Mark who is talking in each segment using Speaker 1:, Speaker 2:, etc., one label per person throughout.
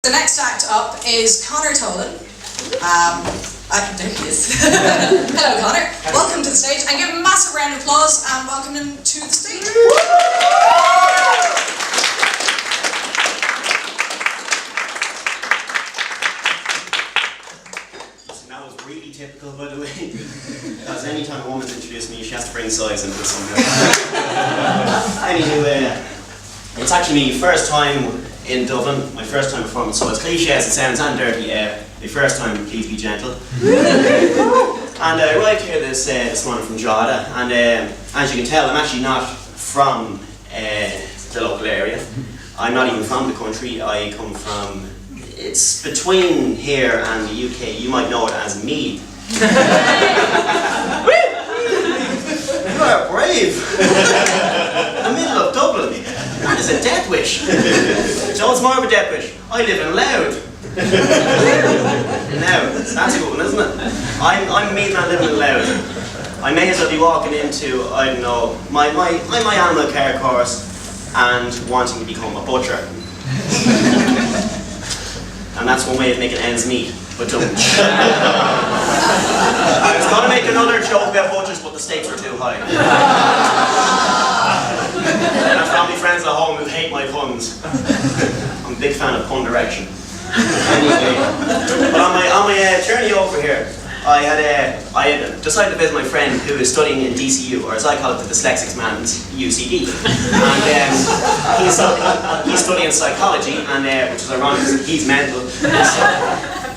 Speaker 1: The next act up is Conor Tolan. There he is. Hello, Conor. Welcome to the stage, and give him a massive round of applause and welcome him to the stage.
Speaker 2: That was really typical, by the way, because any time a woman's introduced me, she has to bring size into something. Anyway, it's actually my first time in Dublin, my first time performing, so as cliche as it sounds and dirty, my first time, please be gentle. And I arrived here this morning from Drogheda, and as you can tell, I'm actually not from the local area. I'm not even from the country. I come from, it's between here and the UK. You might know it as Meath. You are brave. The middle of Dublin. That is a death wish. So it's more of a death wish. I live in Louth. Now, that's a good one, isn't it? I'm Meath and I live in Louth. I may as well be walking into, I don't know, my animal care course and wanting to become a butcher. And that's one way of making ends meet, but don't. I was going to make another joke about butchers, but the stakes were too high. And I've family friends at home who hate my puns. I'm a big fan of pun direction. Anyway, but on my journey over here, I had decided to visit my friend who is studying in DCU, or as I call it, the dyslexic man's UCD. And he's studying psychology, and which is ironic because he's mental, so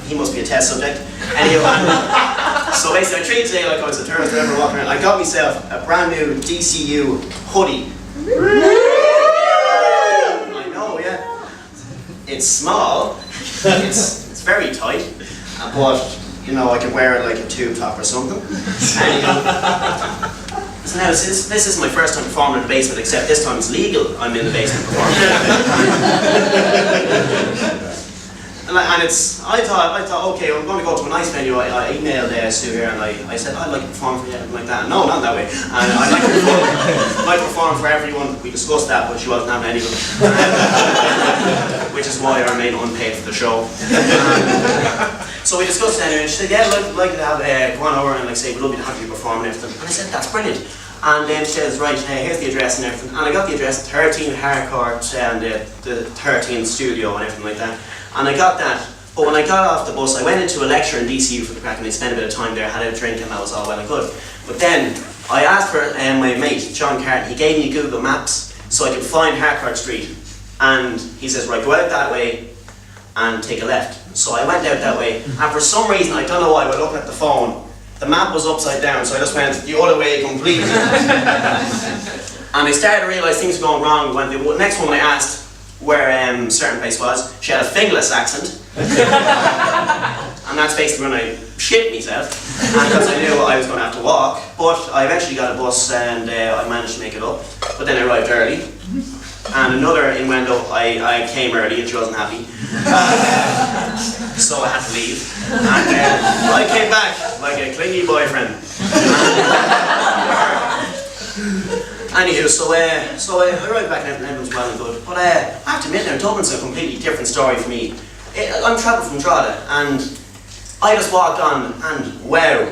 Speaker 2: he must be a test subject. Anyway, so basically I treated today like I was a tourist driver walking around. I got myself a brand new DCU hoodie. I know, yeah. It's small, it's very tight, but you know, I can wear it like a tube top or something. So now this is my first time performing in the basement, except this time it's legal. I'm in the basement performing. And it's, I thought, okay, I'm going to go to a nice venue. I emailed Sue here and I said, I'd like to perform for you, like that. No, not that way. And I'd like to perform for everyone. We discussed that, but she wasn't having anything. Which is why I remain unpaid for the show. So we discussed it anyway, and she said, yeah, I'd like to have go on over and like say, we'd love you to have you perform and everything. And I said, that's brilliant. And then she says, right, here's the address and everything. And I got the address, 13 Harcourt, and the 13 studio and everything like that. And I got that, but when I got off the bus, I went into a lecture in DCU for the crack, and I spent a bit of time there, had a drink, and that was all well and good. But then, I asked for my mate, John Carton, he gave me Google Maps, so I could find Harcourt Street. And he says, right, go out that way, and take a left. So I went out that way, and for some reason, I don't know why, but looking at the phone, the map was upside down, so I just went the other way completely. And I started to realise things were going wrong when the next woman I asked where a certain place was, she had a fingless accent. And that's basically when I shit myself, and because I knew I was going to have to walk. But I eventually got a bus and I managed to make it up, but then I arrived early. And another innuendo, I came early and she wasn't happy. So I had to leave. And I came back like a clingy boyfriend. Anywho, so I arrived back and everything was well and good. But I have to admit now, Dublin's a completely different story for me. I'm travelling from Drogheda, and I just walked on and wow.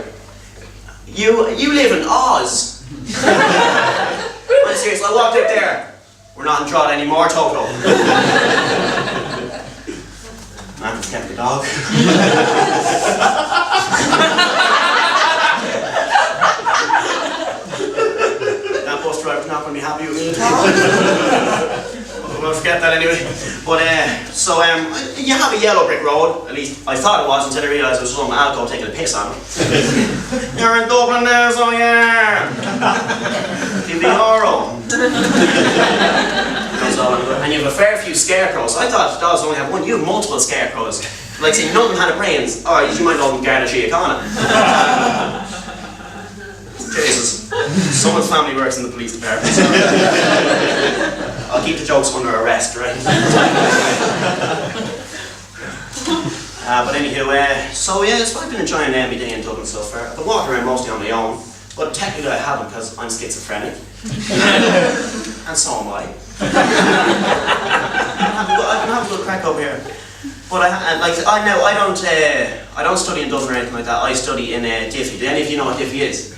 Speaker 2: You live in Oz. I'm serious, I walked out there. We're not in Drogheda anymore, Toto. Man, just kept the dog. That bus driver's not going to be happy with me at all. We'll forget that anyway. But, so you have a yellow brick road, at least I thought it was until I realised it was some alcohol taking a piss on it. You're in Dublin now, so yeah. Give the euro. And you have a fair few scarecrows. I thought dogs only have one. You have multiple scarecrows. Like say none of them had a brains. Or you might know them Garda Síochána. Jesus. Someone's family works in the police department. So I'll keep the jokes under arrest, right? But anywho, so yeah, so I've been enjoying my day in Dublin so far. I've been walking around mostly on my own. But technically I haven't because I'm schizophrenic. And so am I. I've been having a little crack up here. But I don't study in Dublin or anything like that. I study in Diffie. Do any of you know what Diffie is?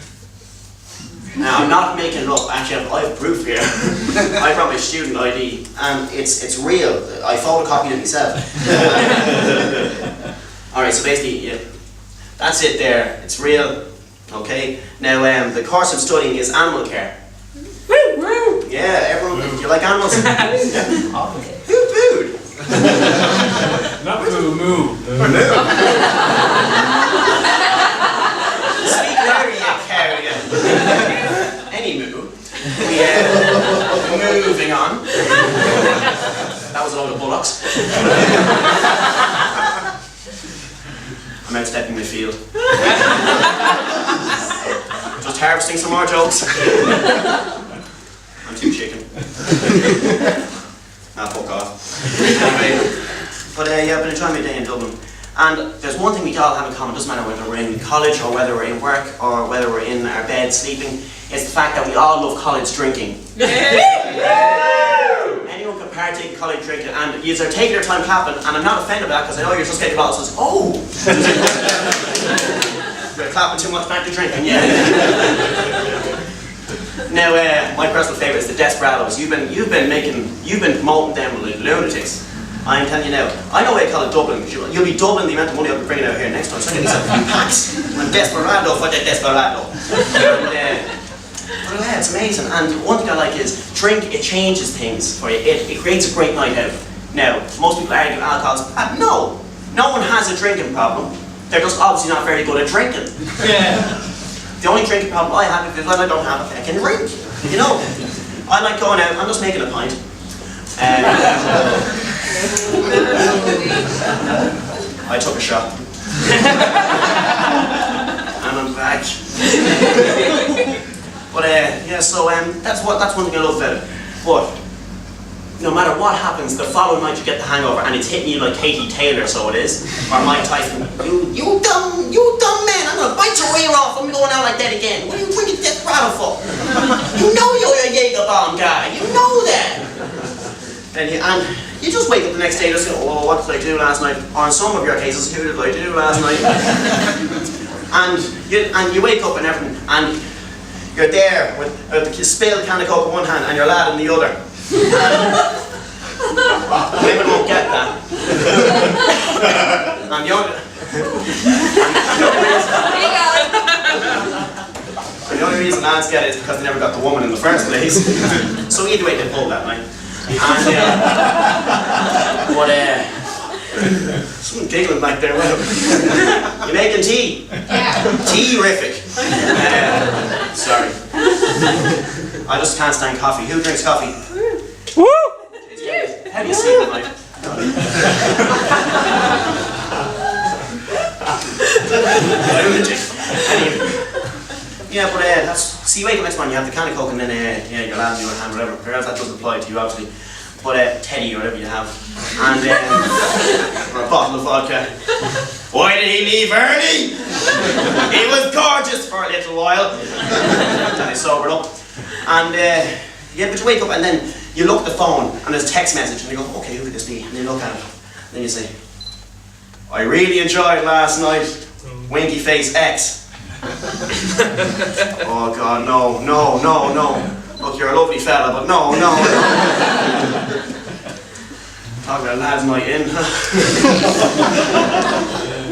Speaker 2: Now, I'm not making it up. Actually, I have proof here. I brought my student ID, and it's real. I photocopied it myself. All right, so basically, yeah, that's it there. It's real. Okay. Now, the course I'm studying is animal care. Woo! Yeah, everyone. Do you like animals? Who booed?
Speaker 3: Not moo moo.
Speaker 2: Speak louder, you carrier. Anywho, moving on. That was a load of bullocks. I'm outstepping my field. Just harvesting some more jokes. I'm too chicken. Fuck off. Anyway, but yeah, I've been enjoying my day in Dublin. And there's one thing we all have in common, doesn't matter whether we're in college or whether we're in work or whether we're in our bed sleeping, it's the fact that we all love college drinking. Anyone can partake in college drinking, and you are taking your time clapping, and I'm not offended by that because I know you're just getting bottles. Oh! You're clapping too much back to drinking, yeah. Now, my personal favourite is the Desperados. You've been promoting them like lunatics. I'm telling you now. I know why I call it Dublin. You'll be doubling the amount of money I'll be bringing out here next time. So I'm getting some packs. I'm Desperado for the Desperado. But yeah, it's amazing. And one thing I like is drink. It changes things for you. It creates a great night out. Now, most people argue alcohol's bad. No, no one has a drinking problem. They're just obviously not very good at drinking. Yeah. The only drinking problem I have is when I don't have a fucking drink. You know, I like going out. I'm just making a pint. I took a shot. And I'm back. But yeah, so that's one thing I love about it. But no matter what happens, the following night you get the hangover and it's hitting you like Katie Taylor, so it is, or Mike Tyson. You dumb man! I'm gonna bite your ear off. I'm going out like that again. What are you drinking Desperado for? You know you're a Jaeger bomb guy. You know that. And you just wake up the next day and just go, oh, what did I do last night? Or in some of your cases, who did I do last night? and you wake up and everything, and you're there with the spilled can of Coke in one hand and your lad in the other. Women won't get that. And the only reason lads get it is because they never got the woman in the first place. So either way, they pull that night. And someone giggling back there. You making tea? Yeah. Tea-rific. Sorry. I just can't stand coffee. Who drinks coffee? Woo! How do you sleep at night? Yeah, but so you wake up next morning, you have the can of Coke and then your lad in your hand, whatever. Whereas that doesn't apply to you, obviously. But Teddy or whatever you have, and or a bottle of vodka. Why did he leave early? He was gorgeous for a little while. Then he sobered up, and yeah, but you wake up and then you look at the phone and there's a text message and you go, okay, who could this be? And you look at it, and then you say, I really enjoyed last night. Winky face X. Oh God, no. Look, you're a lovely fella, but no. Talking about lads night in.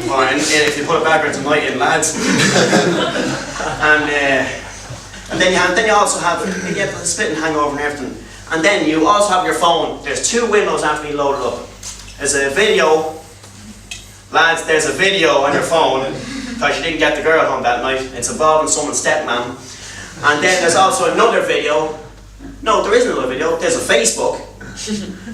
Speaker 2: Or if you put it backwards, a night in lads. And then you also have you get the spitting hangover and everything. And then you also have your phone. There's two windows after being loaded up. There's a video. Lads, there's a video on your phone because you didn't get the girl home that night. It's involving someone's stepmom. And then there's also another video. No, there isn't another video. There's a Facebook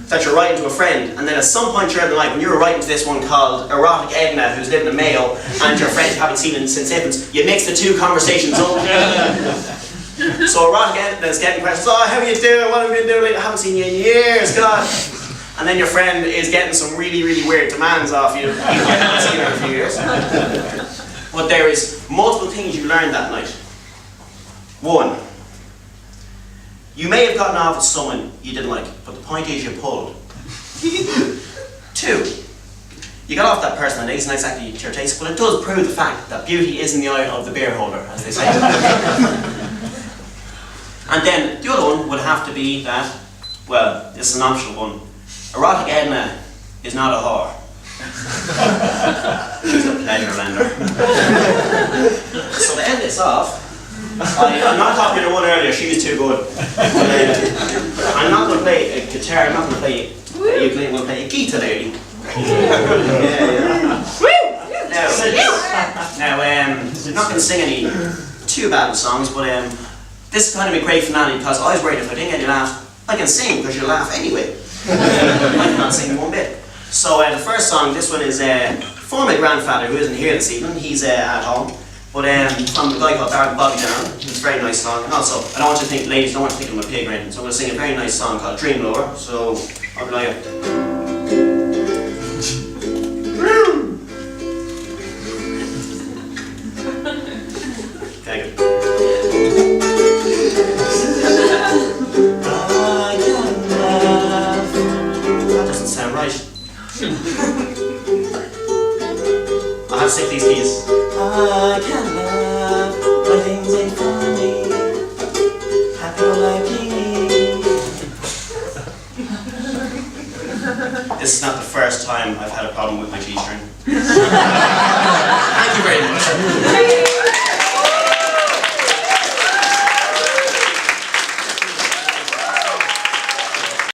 Speaker 2: that you're writing to a friend. And then at some point during the night, when you were writing to this one called Erotic Edna, who's living in Mayo, and your friends haven't seen it since infants, you mix the two conversations up. So Erotic Edna is getting questions. Oh, how are you doing? What have you been doing? I haven't seen you in years, God. And then your friend is getting some really, really weird demands off you. You haven't seen her in a few years. But there is multiple things you learned that night. One, you may have gotten off with someone you didn't like, but the point is you pulled. Two, you got off that person and it isn't exactly to your taste, but it does prove the fact that beauty is in the eye of the beer holder, as they say. And then the other one would have to be that, well, this is an optional one. Erotic Edna is not a whore. She's a pleasure lender. So to end this off, I'm not talking to the one earlier, she was too good. I'm not going to play a guitar, I'm not going to play a ukulele, I'm going to play a guitar lady. Now, I'm not going to sing any too bad songs, but this is kind of a great finale because I was worried if I didn't get you laugh, I can sing because you'll laugh anyway. I cannot sing one bit. So the first song, this one is for my grandfather who isn't here this evening, he's at home. But from the guy called Bobby Down, it's a very nice song. And also, I don't want you to think, ladies, don't want you to think I'm a pig or anything. So I'm going to sing a very nice song called Dream Lower. So I'll be like, okay, good. That doesn't sound right. I'll have to stick these keys. I can laugh when things ain't funny. Happy or lucky. This is not the first time I've had a problem with my G string.